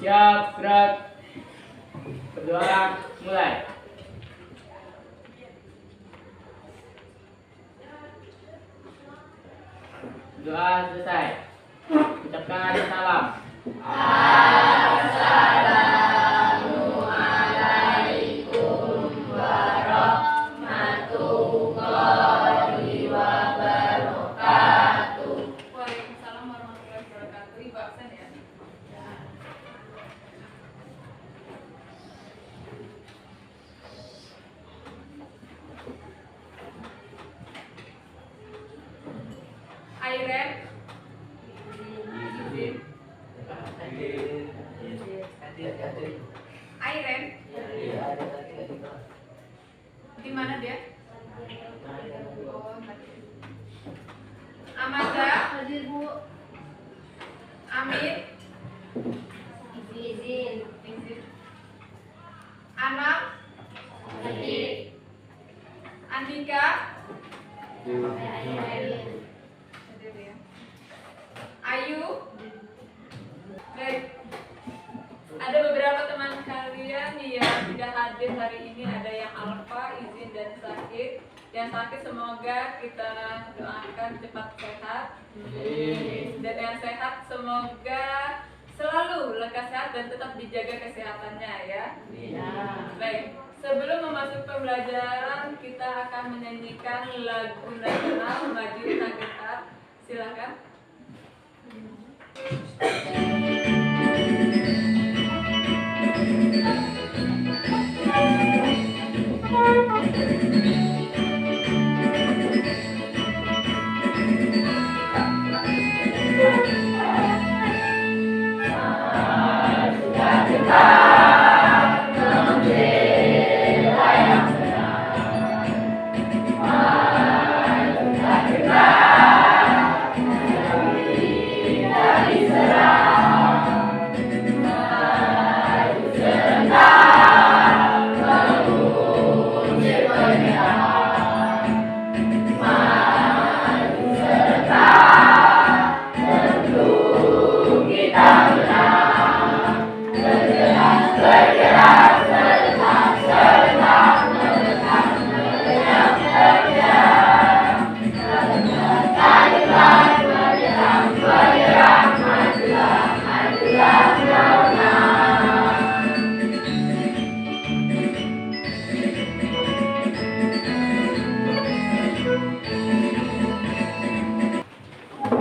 Siap, gerak. Berdoa, mulai. Doa selesai. Ucapkan salam. Assalamualaikum warahmatullahi wabarakatuh. Waalaikumsalam warahmatullahi wabarakatuh. Ibu absen ya? Airen. Airen. Di mana dia? Oh, Amanda. Hadir Bu. Amin. Izin. Izin. Anam. Hadir. Andika. Hadir. Hadir ya. Ayu. Baik. Ada beberapa teman kalian yang tidak hadir hari ini. Ada yang alfa, izin dan sakit. Yang sakit semoga kita doakan cepat sehat. Dan yang sehat semoga selalu lekas sehat dan tetap dijaga kesehatannya ya. Baik. Sebelum memasuki pembelajaran kita akan menyanyikan lagu nasional Maju Tak Gentar. Silakan.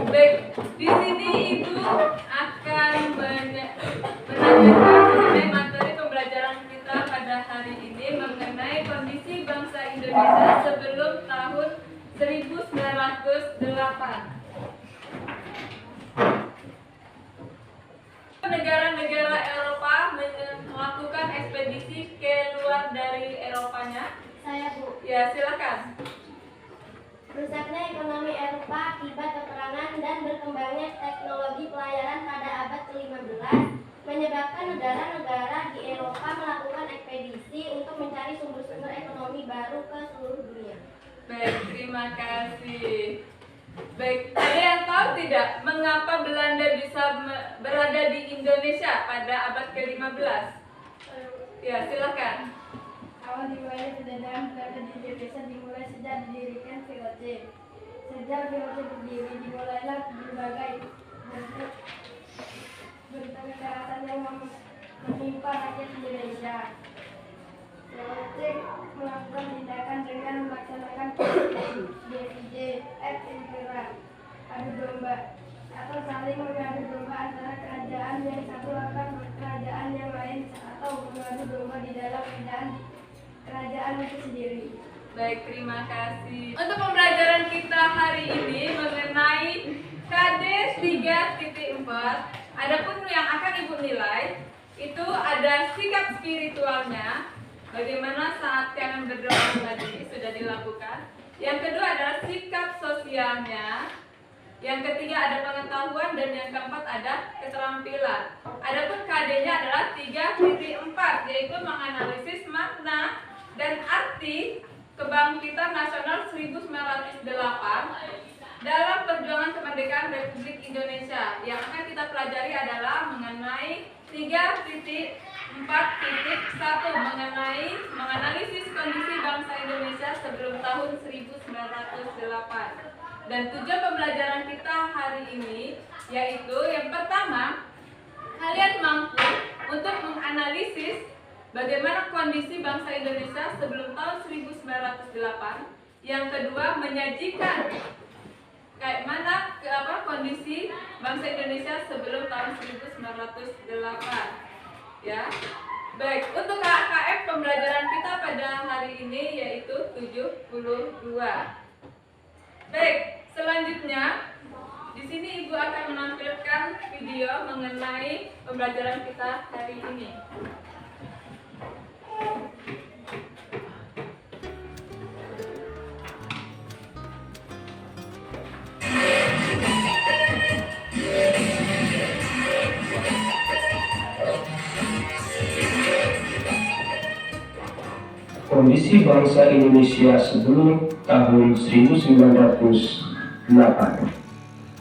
Baik, di sini Ibu akan menanyakan mengenai materi pembelajaran kita pada hari ini mengenai kondisi bangsa Indonesia sebelum tahun 1908. Negara-negara Eropa melakukan ekspedisi keluar dari Eropanya. Saya Bu. Ya, silakan. Rusaknya ekonomi Eropa akibat peperangan dan berkembangnya teknologi pelayaran pada abad ke-15 menyebabkan negara-negara di Eropa melakukan ekspedisi untuk mencari sumber-sumber ekonomi baru ke seluruh dunia. Baik, terima kasih. Baik, ada yang tahu tidak mengapa Belanda bisa berada di Indonesia pada abad ke-15? Ya, silakan. Awal dimulai pendanaan Belanda di Indonesia dimulai sejak didirikan VOC. Sejak VOC berdiri, dimulailah berbagai bentuk kekerasan yang menimpa rakyat Indonesia. VOC melakukan tindakan dengan melaksanakan DIJ, et impera, adu domba, atau saling mengadu domba antara kerajaan yang satu akan kerajaan yang lain, atau mengadu domba di dalam kerajaan itu sendiri. Baik, terima kasih. Untuk pembelajaran kita hari ini mengenai KD 3.4, adapun yang akan Ibu nilai itu ada sikap spiritualnya, bagaimana saat kalian berdoa tadi sudah dilakukan. Yang kedua adalah sikap sosialnya. Yang ketiga ada pengetahuan dan yang keempat ada keterampilan. Adapun KD-nya adalah 3.4, yaitu menganalisis makna dan arti Kebangkitan Nasional 1908 dalam perjuangan kemerdekaan Republik Indonesia. Yang akan kita pelajari adalah mengenai 3.4.1 menganalisis kondisi bangsa Indonesia sebelum tahun 1908. Dan tujuan pembelajaran kita hari ini yaitu yang pertama, kalian mampu untuk menganalisis bagaimana kondisi bangsa Indonesia sebelum tahun 1908. Yang kedua, menyajikan kayak mana kondisi bangsa Indonesia sebelum tahun 1908. Ya. Baik, untuk KKM pembelajaran kita pada hari ini yaitu 72. Baik, selanjutnya di sini Ibu akan menampilkan video mengenai pembelajaran kita hari ini. Kondisi bangsa Indonesia sebelum tahun 1908.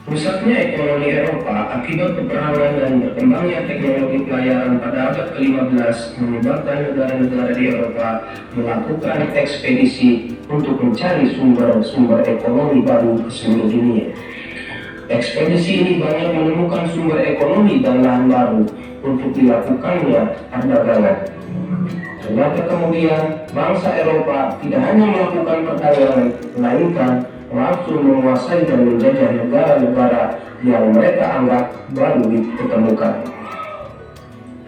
Rusaknya ekonomi Eropa akibat peperangan dan berkembangnya teknologi pelayaran pada abad ke-15 menyebabkan negara-negara di Eropa melakukan ekspedisi untuk mencari sumber-sumber ekonomi baru ke seluruh dunia. Ekspedisi ini banyak menemukan sumber ekonomi dan lahan baru untuk dilakukannya perdagangan. Ternyata kemudian bangsa Eropa tidak hanya melakukan perdagangan, melainkan langsung menguasai dan menjajah negara-negara yang mereka anggap baru ditemukan.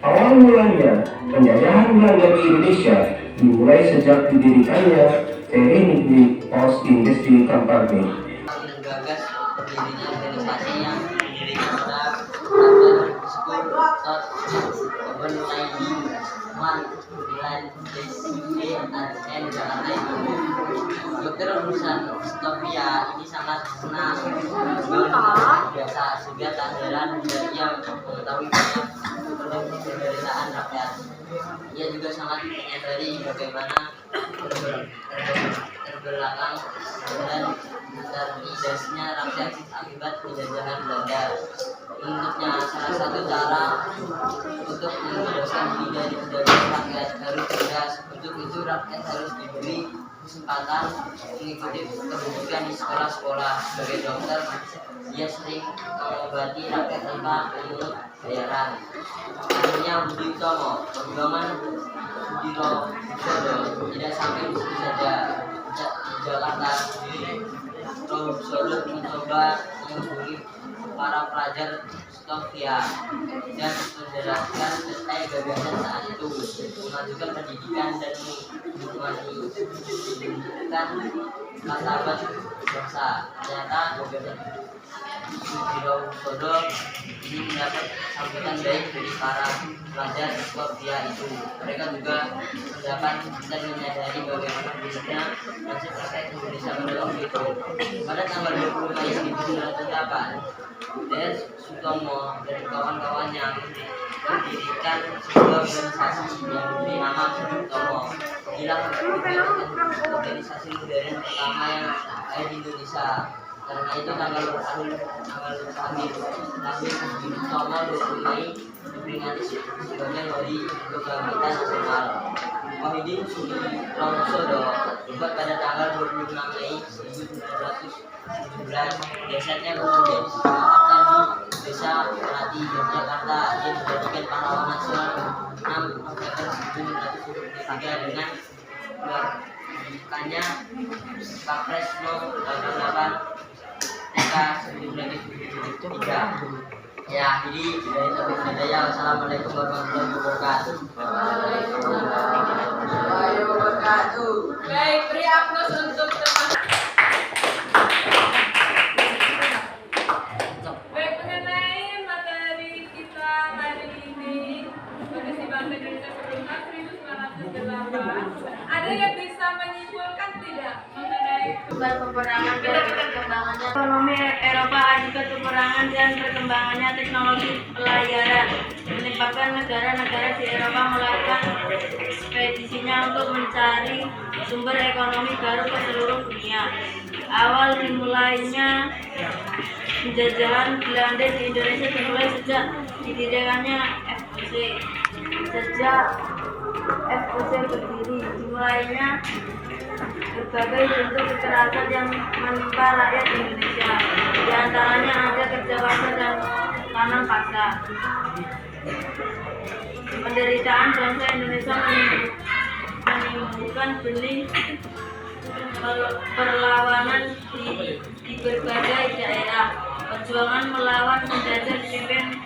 Awal mulanya penjajahan Belanda di Indonesia dimulai sejak didirikannya Verenigde Oost-Indische Compagnie. Menggagas berdirinya organisasi yang didirikan pada tahun 1991 Jakarta itu. Dokter lulusan Stovia ini sangat senang biasa sehingga tak heran bila ia mengetahui banyak penderitaan rakyat. Ia juga sangat menyadari bagaimana terbelakang dan terintimidasinya rakyat akibat penjajahan Belanda. Menurutnya salah satu cara untuk membebaskan diri dari penjajahan rakyat harus tegas. Untuk itu rakyat harus diberi kesempatan mengikuti pendidikan di sekolah-sekolah. Sebagai dokter, ia sering mengobati rakyat tanpa memungut bayaran. Akhirnya Budi Utomo, perjuangan Sudirohusodo tidak sampai di situ saja. Di Jakarta sendiri, Sudirohusodo mencoba menghubungi para pelajar Stovia dan menjelaskan tentang gagasan saat itu, memajukan pendidikan dan mengumumkan martabat bangsa. Ternyata gagasan Sudirohusodo ini mendapat sambutan baik dari para pelajar Stovia itu. Mereka juga mendapat dan menyadari bagaimana buruknya nasib rakyat Indonesia pada waktu itu. Pada tanggal 20 Mei 1908, DS Sutomo dan kawan-kawannya mendirikan sebuah organisasi yang diberi nama Sutomo. Inilah organisasi modern pertama yang ada di Indonesia. Karena itu tanggal lahir Sutomo 20 Mei diperingati sebagai hari kebangkitan nasional. Wahidin Sudirohusodo dibuat pada tanggal 26 Mei 1917. Desanya kemudian disepakatkan di Desa Melati, Yogyakarta. Ia menjadikan pahlawan nasional 6 November 1923 dengan melakukannya Kapres No. 88 TK 1973. Ya, jadi dari topik saya. Wassalamualaikum warahmatullahi wabarakatuh. Baik, beri aplaus untuk teman. Baik, mengenai materi kita hari ini, kondisi bangsa Indonesia sebelum tahun 1908, ada yang bisa menyimpulkan tidak mengenai Peperangan dan perkembangannya ekonomi Eropa akibat peperangan dan perkembangannya teknologi pelayaran menyebabkan negara-negara di Eropa melakukan ekspedisinya untuk mencari sumber ekonomi baru ke seluruh dunia. Awal dimulainya penjajahan Belanda di Indonesia dimulai sejak didirikannya FOC. Sejak FOC berdiri, dimulainya berbagai bentuk kekerasan yang menimpa rakyat Indonesia. Di antaranya ada kerja paksa dan tanam paksa. Penderitaan bangsa Indonesia menimbulkan benih perlawanan di berbagai daerah. Perjuangan melawan penjajah dipimpin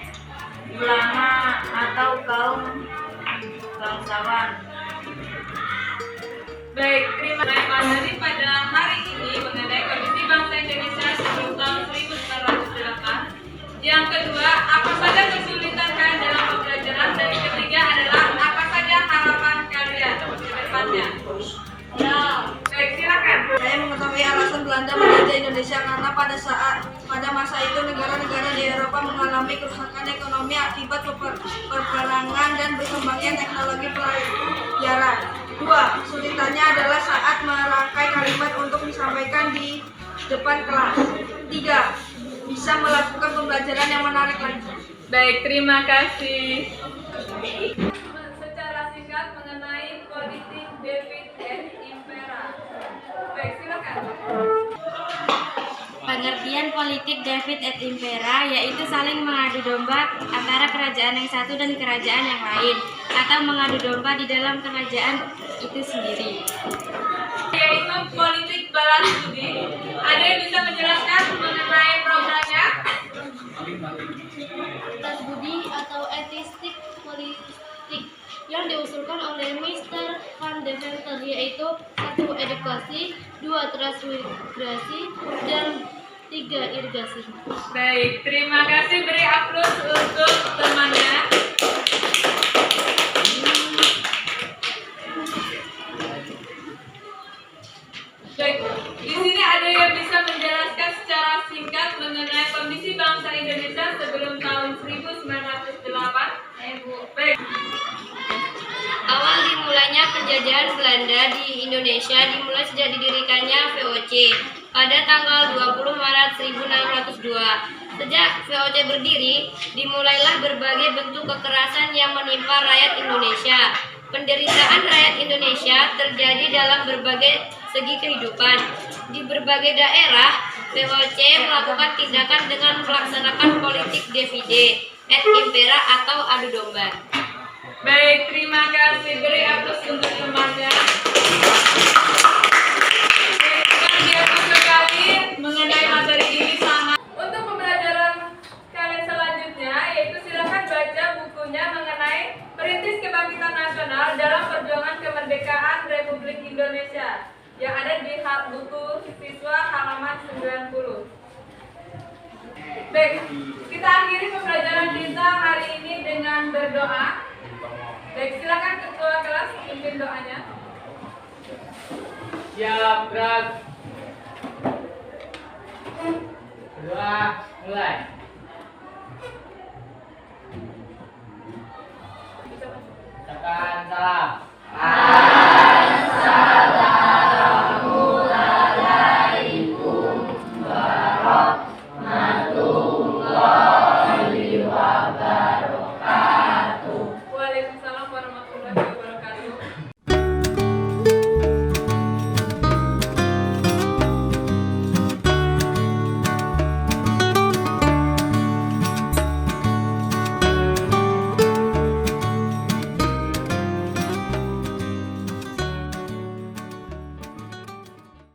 ulama atau kaum bangsawan. Baik, terima kasih materi pada hari ini mengenai kondisi bangsa Indonesia sebelum tahun 1908. Yang kedua, apa saja kesulitan kalian dalam pembelajaran? Dan yang ketiga adalah apa saja harapan kalian ke depannya? Ya, Baik, silakan. saya mengetahui alasan Belanda menjajah Indonesia karena pada masa itu negara-negara di Eropa mengalami kerusakan ekonomi akibat peperangan dan berkembangnya teknologi pelajaran. 2. Kesulitannya adalah saat merangkai kalimat untuk disampaikan di depan kelas. 3. Bisa melakukan pembelajaran yang menarik lagi. Baik, terima kasih. Secara singkat mengenai politik David and Impera. Baik, silakan. Pengertian politik David et Impera yaitu saling mengadu domba antara kerajaan yang satu dan kerajaan yang lain, atau mengadu domba di dalam kerajaan itu sendiri. Yaitu politik balas budi. Ada yang bisa menjelaskan mengenai programnya? Balas budi atau etistik politik yang diusulkan oleh Mr. Van Deventer yaitu 1. Edukasi, 2. Transmigrasi, dan 3. Irigasi. Baik, terima kasih. Beri aplaus untuk temannya. Baik, di sini ada yang bisa menjelaskan secara singkat mengenai kondisi bangsa Indonesia sebelum tahun 1908? Baik. Awal dimulainya penjajahan Belanda di Indonesia dimulai sejak didirikannya VOC pada tanggal 20 Maret 1602. Sejak VOC berdiri, dimulailah berbagai bentuk kekerasan yang menimpa rakyat Indonesia. Penderitaan rakyat Indonesia terjadi dalam berbagai segi kehidupan. Di berbagai daerah, VOC melakukan tindakan dengan melaksanakan politik divide et impera atau adu domba. Baik, terima kasih. Beri aplaus untuk temannya. Luar biasa sekali mengenai materi ini sangat. Untuk pembelajaran kalian selanjutnya, yaitu silakan baca bukunya mengenai Perintis Kebangkitan Nasional dalam Perjuangan Kemerdekaan Republik Indonesia yang ada di buku siswa halaman 90. Baik, kita akhiri pembelajaran kita hari ini dengan berdoa. Baik, silakan ketua kelas pimpin doanya. Siap, gerak. Berdoa, mulai. Ucapkan salam.